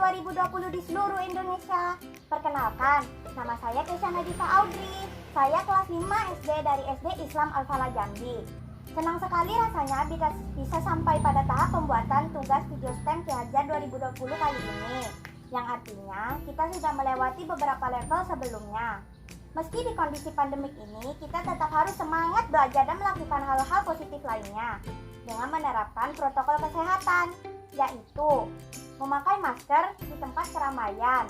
2020 di seluruh Indonesia. Perkenalkan, nama saya Kesha Nadifa Audrey. Saya kelas 5 SD dari SD Islam Al-Falah Jambi. Senang sekali rasanya bisa sampai pada tahap pembuatan tugas video STEM Ki Hajar 2020 kali ini. Yang artinya kita sudah melewati beberapa level sebelumnya. Meski di kondisi pandemik ini, kita tetap harus semangat belajar dan melakukan hal-hal positif lainnya dengan menerapkan protokol kesehatan, yaitu memakai masker di tempat keramaian,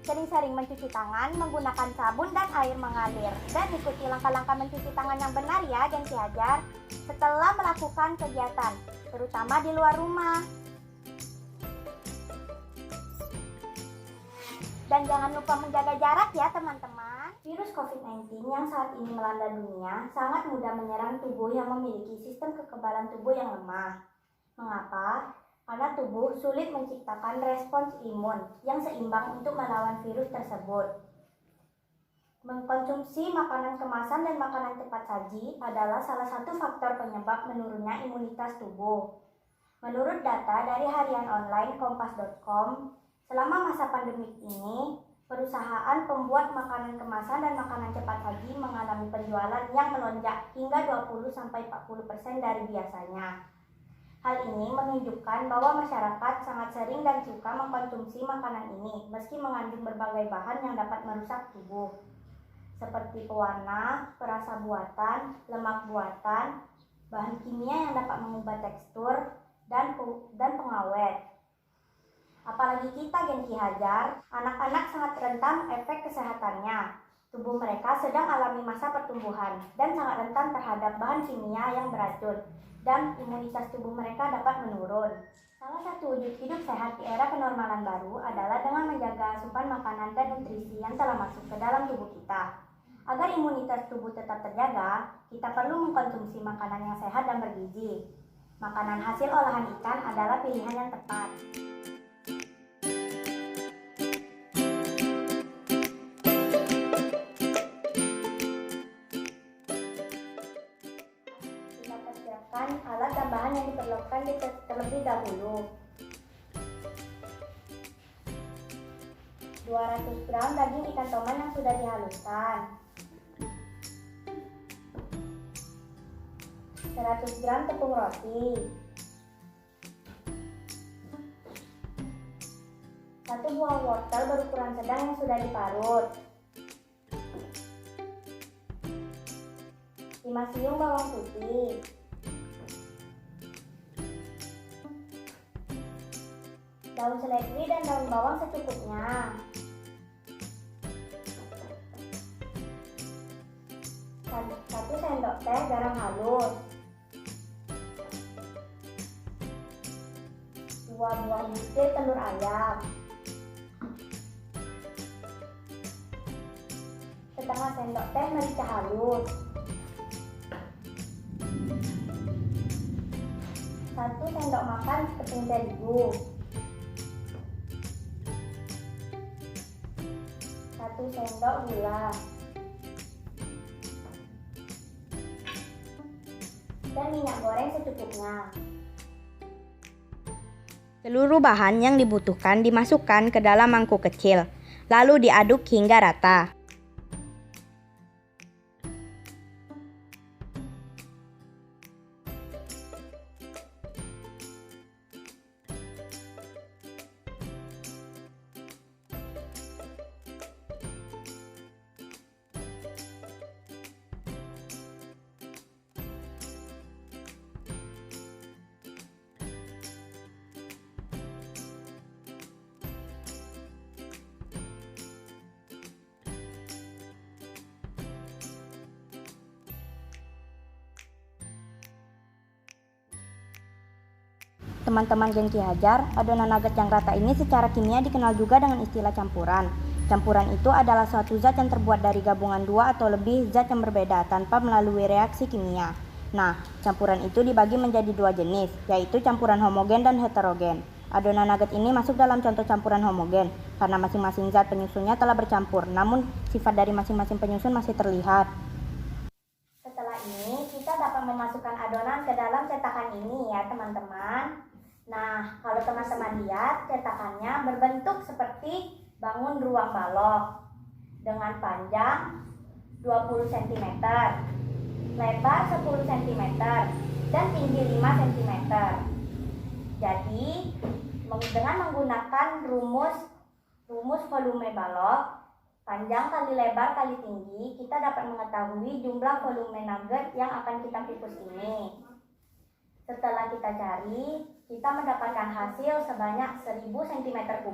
sering-sering mencuci tangan menggunakan sabun dan air mengalir, dan ikuti langkah-langkah mencuci tangan yang benar ya geng Ki Hajar setelah melakukan kegiatan, terutama di luar rumah. Dan jangan lupa menjaga jarak ya teman-teman. Virus COVID-19 yang saat ini melanda dunia sangat mudah menyerang tubuh yang memiliki sistem kekebalan tubuh yang lemah. Mengapa? Karena tubuh sulit menciptakan respons imun yang seimbang untuk melawan virus tersebut. Mengkonsumsi makanan kemasan dan makanan cepat saji adalah salah satu faktor penyebab menurunnya imunitas tubuh. Menurut data dari harian online kompas.com, selama masa pandemik ini, perusahaan pembuat makanan kemasan dan makanan cepat saji mengalami penjualan yang melonjak hingga 20-40% dari biasanya. Hal ini menunjukkan bahwa masyarakat sangat sering dan suka mengkonsumsi makanan ini meski mengandung berbagai bahan yang dapat merusak tubuh, seperti pewarna, perasa buatan, lemak buatan, bahan kimia yang dapat mengubah tekstur, dan pengawet. Apalagi kita geng Ki Hajar, anak-anak sangat rentan efek kesehatannya. Tubuh mereka sedang alami masa pertumbuhan dan sangat rentan terhadap bahan kimia yang beracun, dan imunitas tubuh mereka dapat menurun. Salah satu wujud hidup sehat di era kenormalan baru adalah dengan menjaga asupan makanan dan nutrisi yang telah masuk ke dalam tubuh kita. Agar imunitas tubuh tetap terjaga, kita perlu mengkonsumsi makanan yang sehat dan bergizi. Makanan hasil olahan ikan adalah pilihan yang tepat. Alat dan bahan yang diperlukan terlebih dahulu. 200 gram daging ikan toman yang sudah dihaluskan, 100 gram tepung roti, 1 buah wortel berukuran sedang yang sudah diparut, 5 siung bawang putih, 1 daun seledri dan daun bawang secukupnya, 1 sendok teh garam halus, 2 buah butir telur ayam, setengah sendok teh merica halus, 1 sendok makan tepung terigu, 1 sendok gula, dan minyak goreng secukupnya. Seluruh bahan yang dibutuhkan dimasukkan ke dalam mangkuk kecil, lalu diaduk hingga rata. Teman-teman geng Ki Hajar, adonan nugget yang rata ini secara kimia dikenal juga dengan istilah campuran. Campuran itu adalah suatu zat yang terbuat dari gabungan 2 atau lebih zat yang berbeda tanpa melalui reaksi kimia. Nah, campuran itu dibagi menjadi 2 jenis, yaitu campuran homogen dan heterogen. Adonan nugget ini masuk dalam contoh campuran homogen, karena masing-masing zat penyusunnya telah bercampur, namun sifat dari masing-masing penyusun masih terlihat. Setelah ini, kita dapat memasukkan adonan ke dalam cetakan ini ya teman-teman. Nah, kalau teman-teman lihat, cetakannya berbentuk seperti bangun ruang balok dengan panjang 20 cm, lebar 10 cm, dan tinggi 5 cm. Jadi, dengan menggunakan rumus volume balok, panjang kali lebar kali tinggi, kita dapat mengetahui jumlah volume nugget yang akan kita pipus ini. Setelah kita cari, kita mendapatkan hasil sebanyak 1000 cm3.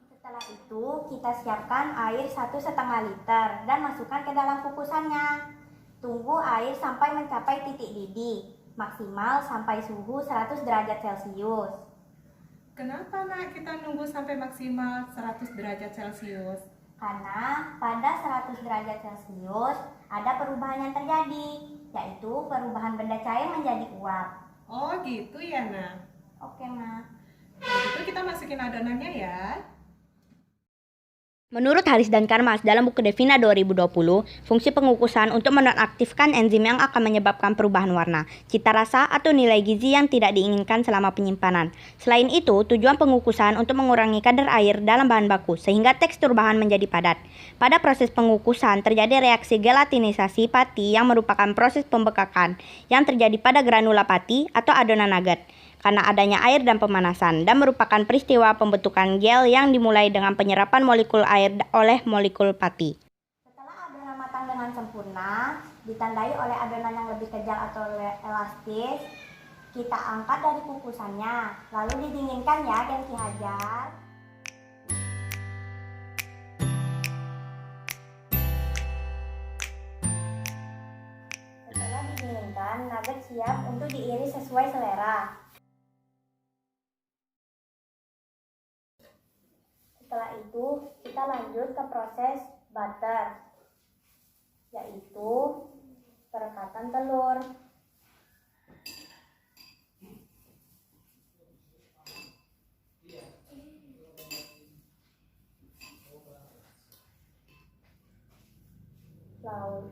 Setelah itu, kita siapkan air 1,5 liter dan masukkan ke dalam kukusannya. Tunggu air sampai mencapai titik didih, maksimal sampai suhu 100 derajat Celcius. Kenapa nak kita nunggu sampai maksimal 100 derajat Celcius? Karena pada 100 derajat Celcius ada perubahan yang terjadi, yaitu perubahan benda cair menjadi uap. Oh gitu ya nak. Oke, Ma. Kalau gitu kita masukin adonannya ya. Menurut Haris dan Karmas dalam buku Devina 2020, fungsi pengukusan untuk menonaktifkan enzim yang akan menyebabkan perubahan warna, cita rasa, atau nilai gizi yang tidak diinginkan selama penyimpanan. Selain itu, tujuan pengukusan untuk mengurangi kadar air dalam bahan baku sehingga tekstur bahan menjadi padat. Pada proses pengukusan terjadi reaksi gelatinisasi pati yang merupakan proses pembekakan yang terjadi pada granula pati atau adonan nugget karena adanya air dan pemanasan, dan merupakan peristiwa pembentukan gel yang dimulai dengan penyerapan molekul air oleh molekul pati. Setelah adonan matang dengan sempurna, ditandai oleh adonan yang lebih kejal atau elastis, kita angkat dari kukusannya, lalu didinginkan ya, dan Ki Hajar. Setelah didinginkan, nugget siap untuk diiris sesuai selera. Setelah itu, kita lanjut ke proses butter, yaitu perekatan telur.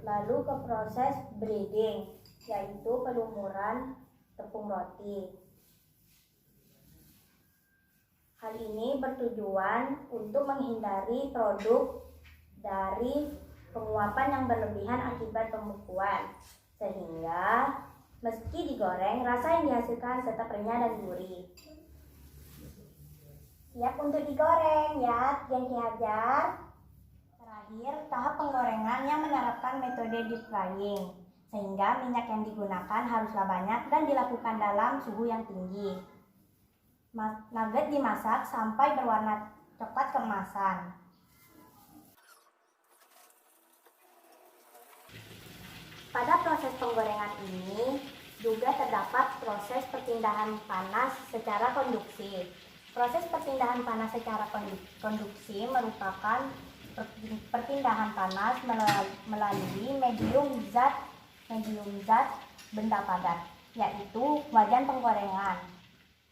Lalu ke proses breading, yaitu pelumuran tepung roti. Hal ini bertujuan untuk menghindari produk dari penguapan yang berlebihan akibat pembekuan, sehingga meski digoreng, rasa yang dihasilkan tetap renyah dan gurih. Siap untuk digoreng ya, yang Ki Hajar. Terakhir, tahap penggorengan yang menerapkan metode deep frying, sehingga minyak yang digunakan haruslah banyak dan dilakukan dalam suhu yang tinggi. Nugget dimasak sampai berwarna coklat keemasan. Pada proses penggorengan ini juga terdapat proses perpindahan panas secara konduksi. Proses perpindahan panas secara konduksi merupakan perpindahan panas melalui medium zat benda padat, yaitu wajan penggorengan.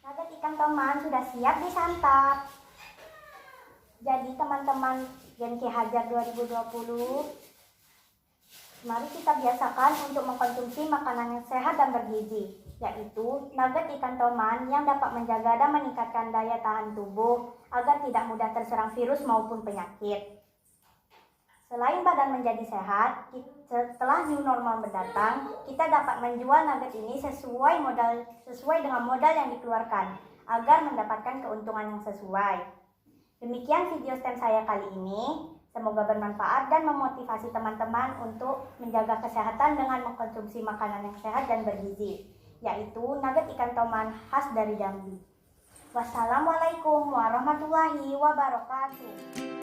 Nugget ikan toman sudah siap disantap. Jadi teman-teman Gen Ki Hajar 2020, mari kita biasakan untuk mengkonsumsi makanan yang sehat dan bergizi, yaitu nugget ikan toman yang dapat menjaga dan meningkatkan daya tahan tubuh agar tidak mudah terserang virus maupun penyakit. Selain badan menjadi sehat, setelah new normal mendatang, kita dapat menjual nugget ini sesuai dengan modal yang dikeluarkan agar mendapatkan keuntungan yang sesuai. Demikian video STEM saya kali ini. Semoga bermanfaat dan memotivasi teman-teman untuk menjaga kesehatan dengan mengkonsumsi makanan yang sehat dan bergizi, yaitu nugget ikan toman khas dari Jambi. Wassalamualaikum warahmatullahi wabarakatuh.